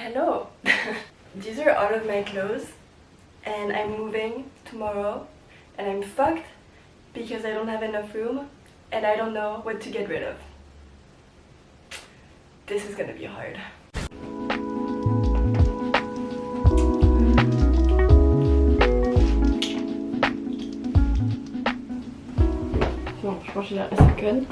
Hello! These are all of my clothes and I'm moving tomorrow and I'm fucked because I don't have enough room and I don't know what to get rid of. This is gonna be hard. Bon, je pense que j'ai la second.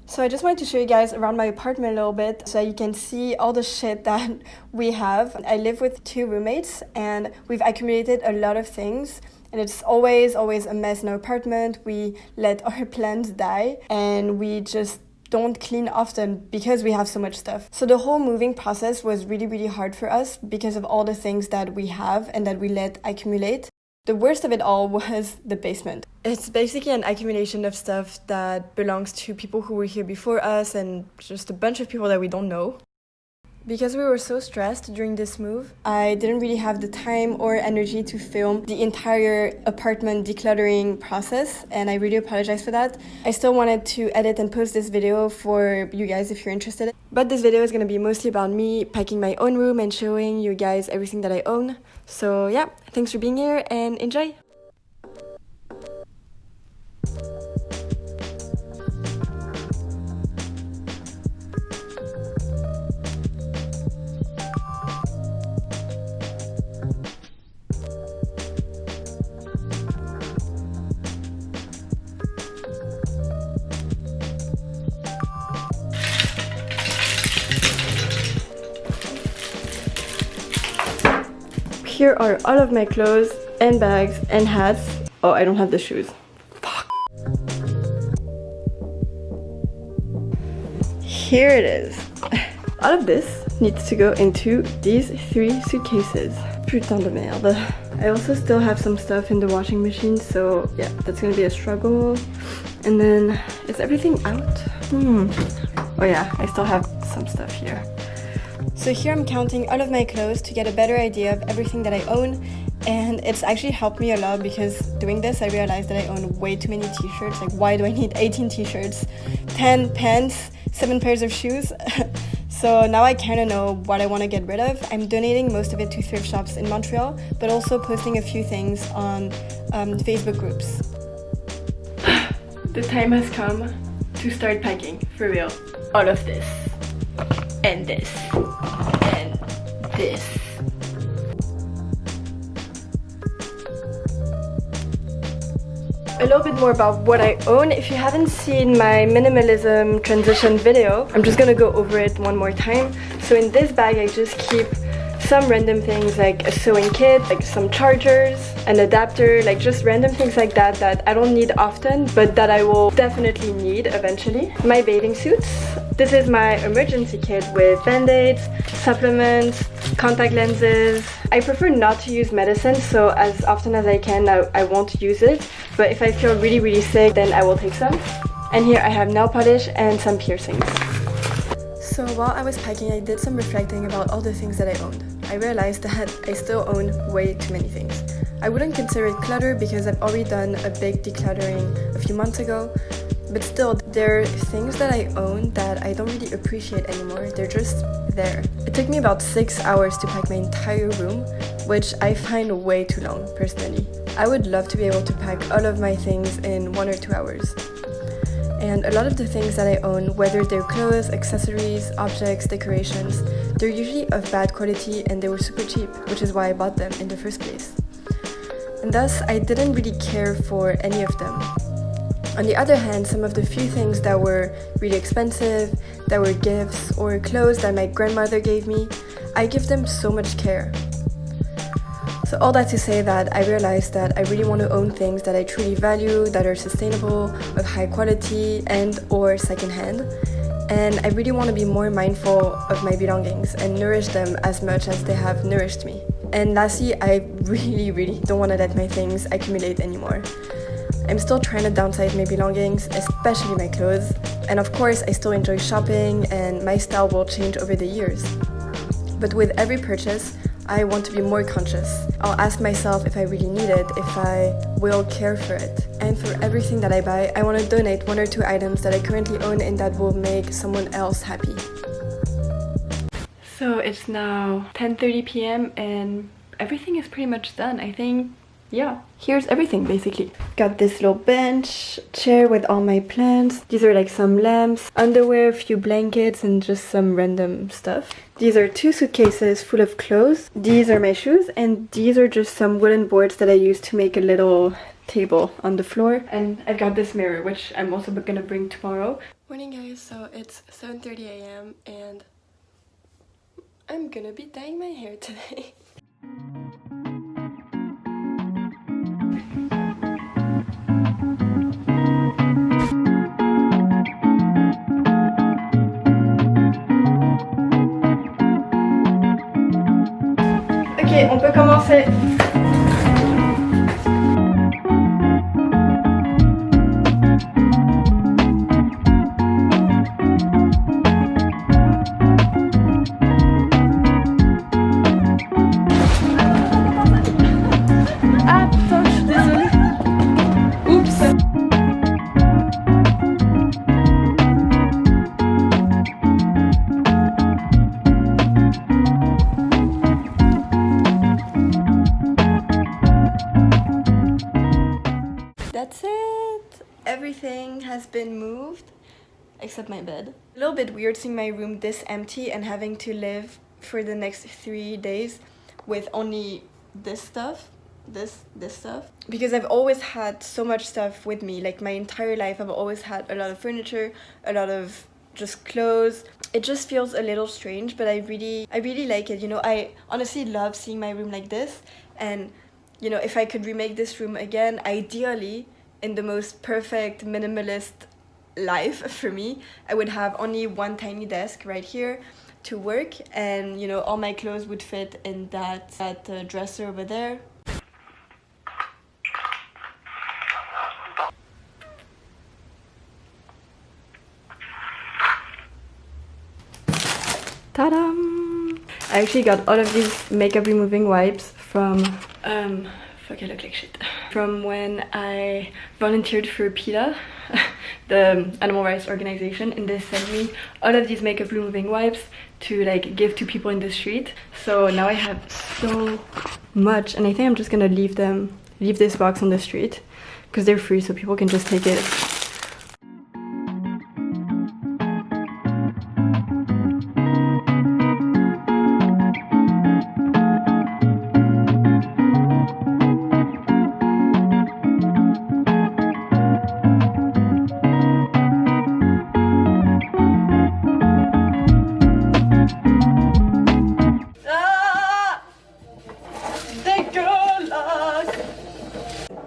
So I just wanted to show you guys around my apartment a little bit so you can see all the shit that we have. I live with 2 roommates and we've accumulated a lot of things and it's always a mess in our apartment. We let our plants die and we just don't clean often because we have so much stuff. So the whole moving process was really hard for us because of all the things that we have and that we let accumulate. The worst of it all was the basement. It's basically an accumulation of stuff that belongs to people who were here before us and just a bunch of people that we don't know. Because we were so stressed during this move, I didn't really have the time or energy to film the entire apartment decluttering process, and I really apologize for that. I still wanted to edit and post this video for you guys if you're interested. But this video is going to be mostly about me packing my own room and showing you guys everything that I own. So yeah, thanks for being here and enjoy! Here are all of my clothes and bags and hats. Oh, I don't have the shoes. Fuck. Here it is. All of this needs to go into these 3 suitcases. Putain de merde. I also still have some stuff in the washing machine, so yeah, that's gonna be a struggle. And then, is everything out? Oh yeah, I still have some stuff here. So here I'm counting all of my clothes to get a better idea of everything that I own, and it's actually helped me a lot because doing this I realized that I own way too many t-shirts. Like, why do I need 18 t-shirts, 10 pants, 7 pairs of shoes? So now I kind of know what I want to get rid of. I'm donating most of it to thrift shops in Montreal, but also posting a few things on Facebook groups. The time has come to start packing, for real. All of this. And this. And this. A little bit more about what I own. If you haven't seen my minimalism transition video, I'm just gonna go over it one more time. So in this bag I just keep some random things like a sewing kit, like some chargers, an adapter, like just random things like that that I don't need often but that I will definitely need eventually. My bathing suits. This is my emergency kit with band-aids, supplements, contact lenses. I prefer not to use medicine, so as often as I can I won't use it, but if I feel really sick then I will take some. And here I have nail polish and some piercings. So while I was packing I did some reflecting about all the things that I owned. I realized that I still own way too many things. I wouldn't consider it clutter because I've already done a big decluttering a few months ago, but still, there are things that I own that I don't really appreciate anymore. They're just there. It took me about 6 hours to pack my entire room, which I find way too long, personally. I would love to be able to pack all of my things in 1 or 2 hours. And a lot of the things that I own, whether they're clothes, accessories, objects, decorations, they're usually of bad quality and they were super cheap, which is why I bought them in the first place. And thus, I didn't really care for any of them. On the other hand, some of the few things that were really expensive, that were gifts or clothes that my grandmother gave me, I give them so much care. So all that to say that I realized that I really want to own things that I truly value, that are sustainable, of high quality and or secondhand. And I really want to be more mindful of my belongings and nourish them as much as they have nourished me. And lastly, I really don't want to let my things accumulate anymore. I'm still trying to downsize my belongings, especially my clothes. And of course, I still enjoy shopping and my style will change over the years. But with every purchase, I want to be more conscious. I'll ask myself if I really need it, if I will care for it. And for everything that I buy, I want to donate 1 or 2 items that I currently own and that will make someone else happy. So it's now 10:30 p.m. and everything is pretty much done. I think, yeah, here's everything basically. Got this little bench, chair with all my plants. These are like some lamps, underwear, a few blankets, and just some random stuff. These are 2 suitcases full of clothes. These are my shoes, and these are just some wooden boards that I used to make a little table on the floor. And I've got this mirror, which I'm also gonna bring tomorrow. Morning guys, so it's 7:30 a.m. and I'm gonna be dyeing my hair today. Ok, on peut commencer. Ah putain, je suis désolée. Oups. That's it! Everything has been moved except my bed. A little bit weird seeing my room this empty and having to live for the next 3 days with only this stuff. This stuff. Because I've always had so much stuff with me. Like my entire life I've always had a lot of furniture, a lot of just clothes. It just feels a little strange, but I really like it. You know, I honestly love seeing my room like this, and you know, if I could remake this room again, ideally in the most perfect minimalist life for me, I would have only one tiny desk right here to work, and you know, all my clothes would fit in that dresser over there. Ta-da! I actually got all of these makeup removing wipes from fuck, I look like shit. From when I volunteered for PETA, the animal rights organization, and they sent me all of these makeup removing wipes to like give to people in the street. So now I have so much, and I think I'm just gonna leave this box on the street because they're free, so people can just take it.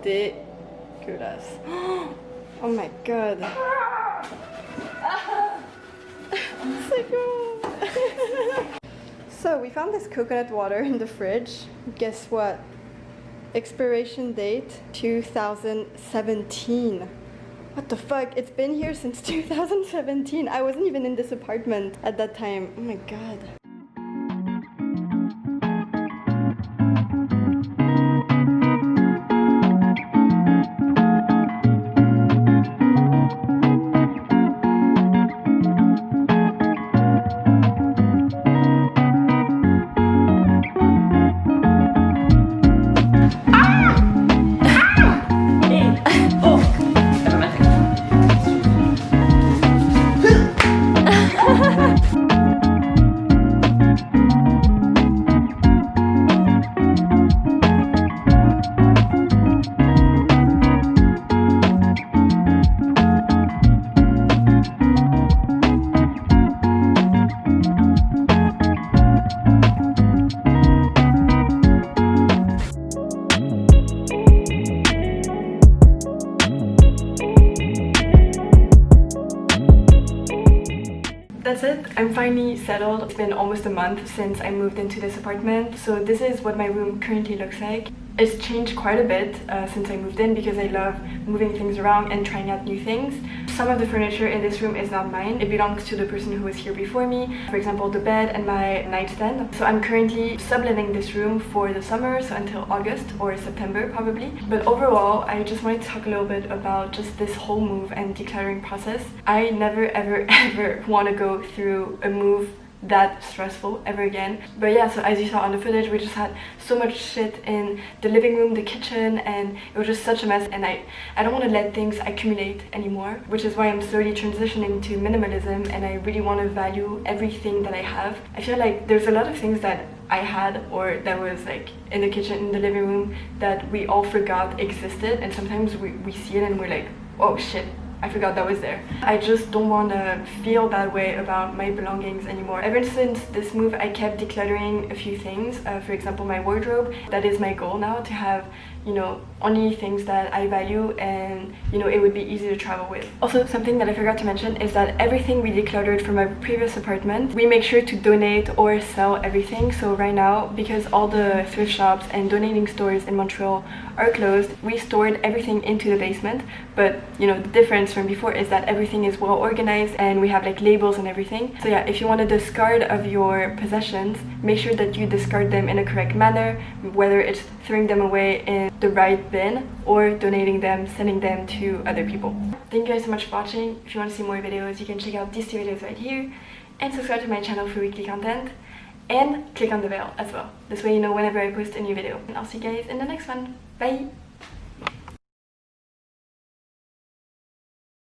Dégueulasse. Oh my god. So cool. So we found this coconut water in the fridge. Guess what? Expiration date 2017. What the fuck? It's been here since 2017. I wasn't even in this apartment at that time. Oh my god. That's it. I'm finally settled. It's been almost a month since I moved into this apartment. So this is what my room currently looks like. It's changed quite a bit since I moved in because I love moving things around and trying out new things. Some of the furniture in this room is not mine. It belongs to the person who was here before me. For example, the bed and my nightstand. So I'm currently subliving this room for the summer, so until August or September probably. But overall, I just wanted to talk a little bit about just this whole move and decluttering process. I never ever want to go through a move that stressful ever again. But yeah, so as you saw on the footage, we just had so much shit in the living room, the kitchen, and it was just such a mess, and I don't want to let things accumulate anymore, which is why I'm slowly transitioning to minimalism, and I really want to value everything that I have. I feel like there's a lot of things that I had or that was like in the kitchen, in the living room, that we all forgot existed, and sometimes we see it and we're like, oh shit, I forgot that was there. I just don't want to feel that way about my belongings anymore. Ever since this move, I kept decluttering a few things. For example, my wardrobe. That is my goal now, to have, you know, only things that I value and, you know, it would be easy to travel with. Also, something that I forgot to mention is that everything we decluttered from my previous apartment, we make sure to donate or sell everything. So right now, because all the thrift shops and donating stores in Montreal are closed, we stored everything into the basement. But, you know, the difference from before is that everything is well organized and we have like labels and everything. So yeah, if you want to discard of your possessions, make sure that you discard them in a correct manner, whether it's throwing them away in the right bin or donating them, sending them to other people. Thank you guys so much for watching. If you want to see more videos, you can check out these two videos right here, and subscribe to my channel for weekly content, and click on the bell as well. This way you know whenever I post a new video. And I'll see you guys in the next one. Bye!